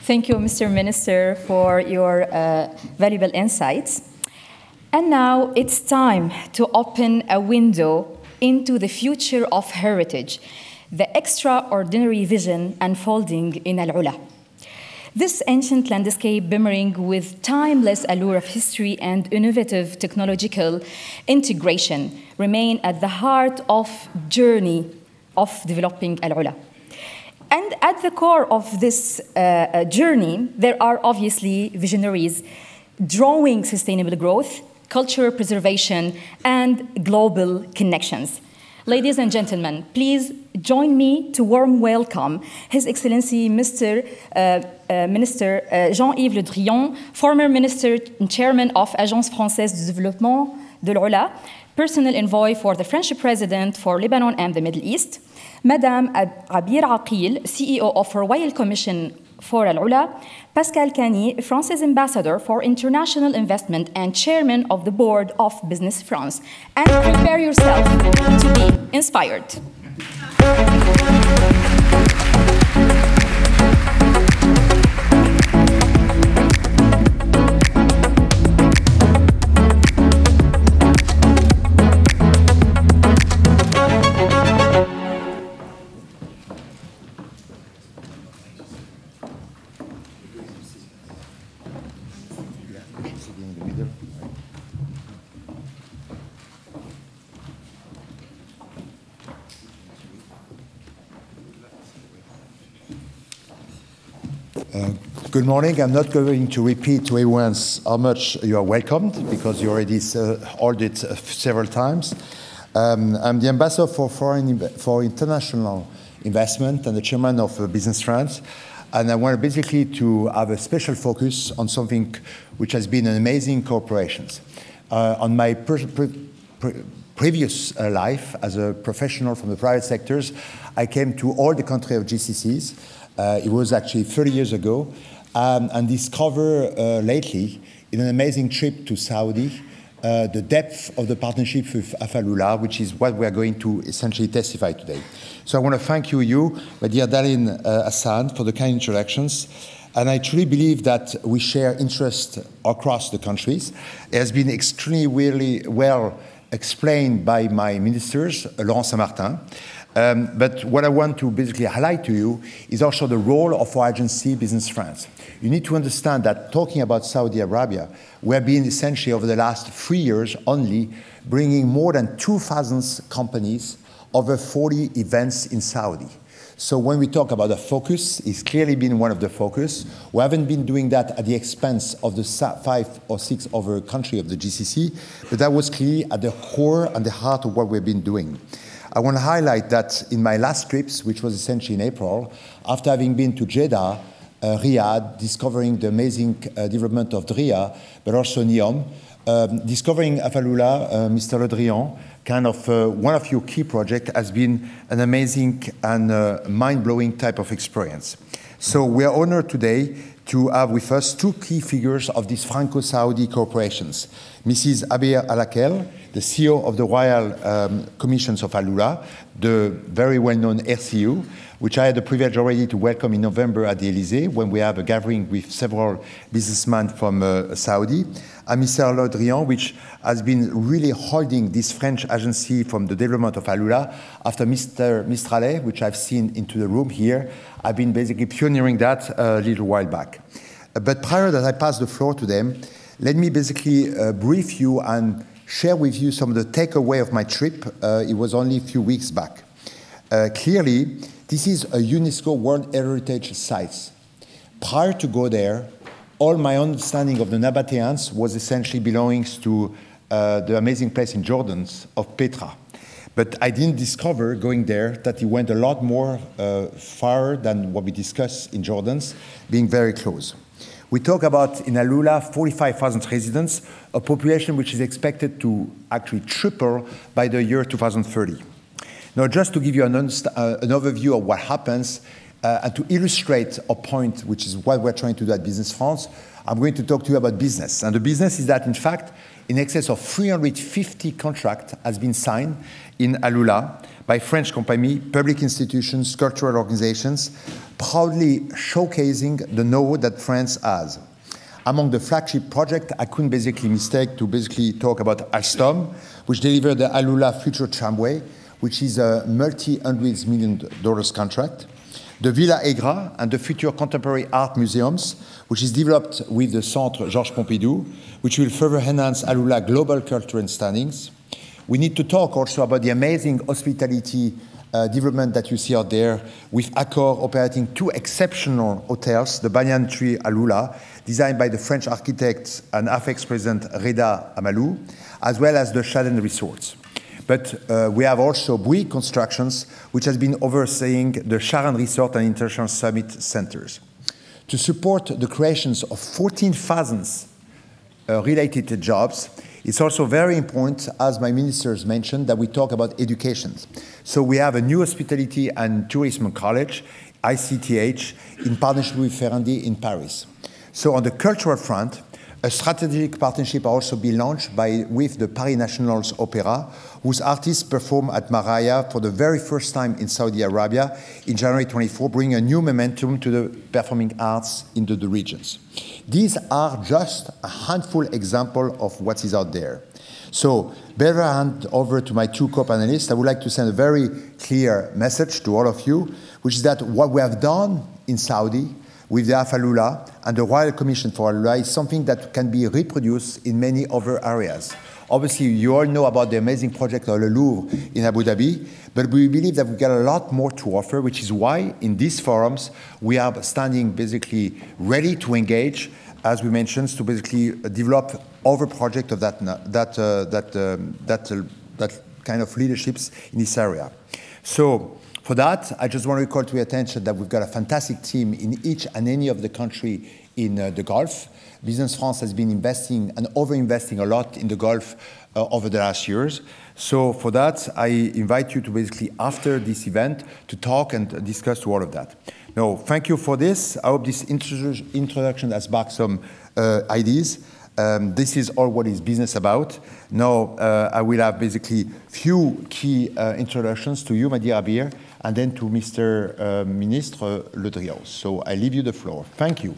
Thank you, Mr. Minister, for your valuable insights. And now it's time to open a window into the future of heritage, the extraordinary vision unfolding in AlUla. This ancient landscape brimming with timeless allure of history and innovative technological integration remain at the heart of journey of developing AlUla. And at the core of this journey, there are obviously visionaries drawing sustainable growth, cultural preservation, and global connections. Ladies and gentlemen, please join me to warm welcome His Excellency Minister Jean-Yves Le Drian, former Minister and Chairman of Agence Française de Développement de l'AlUla, personal envoy for the French President for Lebanon and the Middle East, Madame Abeer, CEO of Royal Commission for AlUla, Pascal CAGNI, France's Ambassador for International Investment and Chairman of the Board of Business France. And prepare yourself to be inspired. Good morning. I'm not going to repeat to everyone how much you are welcomed, because you already heard it several times. I'm the ambassador for international investment and the chairman of Business France. And I want basically to have a special focus on something which has been an amazing cooperation. On my previous life as a professional from the private sectors, I came to all the countries of GCCs. It was actually 30 years ago, and discover lately, in an amazing trip to Saudi, the depth of the partnership with AFALULA, which is what we are going to essentially testify today. So I want to thank you, my dear Darlene Hassan, for the kind introductions. And I truly believe that we share interest across the countries. It has been extremely really well explained by my ministers, Laurent Saint-Martin. But what I want to basically highlight to you is also the role of our agency, Business France. You need to understand that talking about Saudi Arabia, we have been essentially over the last 3 years only bringing more than 2,000 companies over 40 events in Saudi. So when we talk about a focus, it's clearly been one of the focus. We haven't been doing that at the expense of the 5 or 6 other countries of the GCC, but that was clearly at the core and the heart of what we've been doing. I want to highlight that in my last trips, which was essentially in April, after having been to Jeddah, Riyadh, discovering the amazing development of Drian, but also Neom, discovering AFALULA, Mr. Le Drian, kind of one of your key projects has been an amazing and mind-blowing type of experience. So we are honored today to have with us 2 key figures of these Franco-Saudi corporations. Mrs. Abeer AlAkel, the CEO of the Royal Commissions of AlUla, the very well-known RCU, which I had the privilege already to welcome in November at the Élysée, when we have a gathering with several businessmen from Saudi, and Mr. Le Drian, which has been really holding this French agency from the development of AlUla after Mr. Saleh, which I've seen into the room here. I've been basically pioneering that a little while back. But prior that I pass the floor to them, let me basically brief you and share with you some of the takeaway of my trip. It was only a few weeks back. Clearly, this is a UNESCO World Heritage Site. Prior to go there, all my understanding of the Nabateans was essentially belonging to the amazing place in Jordan of Petra. But I didn't discover, going there, that it went a lot more far than what we discussed in Jordan, being very close. We talk about, in AlUla, 45,000 residents, a population which is expected to actually triple by the year 2030. Now, just to give you an overview of what happens, and to illustrate a point, which is what we're trying to do at Business France, I'm going to talk to you about business. And the business is that, in fact, in excess of 350 contracts has been signed in AlUla by French companies, public institutions, cultural organizations, proudly showcasing the know-how that France has. Among the flagship projects, I couldn't basically mistake to basically talk about Alstom, which delivered the AlUla Future Tramway, which is a multi-hundreds million dollars contract. The Villa Aigra and the Future Contemporary Art Museums, which is developed with the Centre Georges Pompidou, which will further enhance AlUla global cultural standings. We need to talk also about the amazing hospitality development that you see out there, with Accor operating 2 exceptional hotels, the Banyan Tree AlUla, designed by the French architect and AFEX president Reda Amalou, as well as the Chaden Resorts. But we have also Bouygues Constructions, which has been overseeing the Charan Resort and International Summit Centers. To support the creations of 14,000 related jobs, it's also very important, as my ministers mentioned, that we talk about education. So we have a new hospitality and tourism college, ICTH, in partnership with Ferrandi in Paris. So on the cultural front, a strategic partnership also be launched with the Paris National's Opera, whose artists perform at Maraya for the very first time in Saudi Arabia in January 24, bringing a new momentum to the performing arts into the regions. These are just a handful example of what is out there. So, better hand over to my 2 co-panelists, I would like to send a very clear message to all of you, which is that what we have done in Saudi with the AFALULA and the Royal Commission for AlUla is something that can be reproduced in many other areas. Obviously, you all know about the amazing project of the Louvre in Abu Dhabi, but we believe that we've got a lot more to offer, which is why in these forums we are standing basically ready to engage, as we mentioned, to basically develop other projects of that kind of leaderships in this area. So, for that, I just want to call to your attention that we've got a fantastic team in each and any of the country in the Gulf. Business France has been investing and over-investing a lot in the Gulf over the last years. So for that, I invite you to basically, after this event, to talk and discuss to all of that. Now, thank you for this. I hope this introduction has sparked some ideas. This is all what is business about. Now, I will have basically few key introductions to you, my dear Abeer, and then to Mr. Ministre Le Drian. So I leave you the floor. Thank you.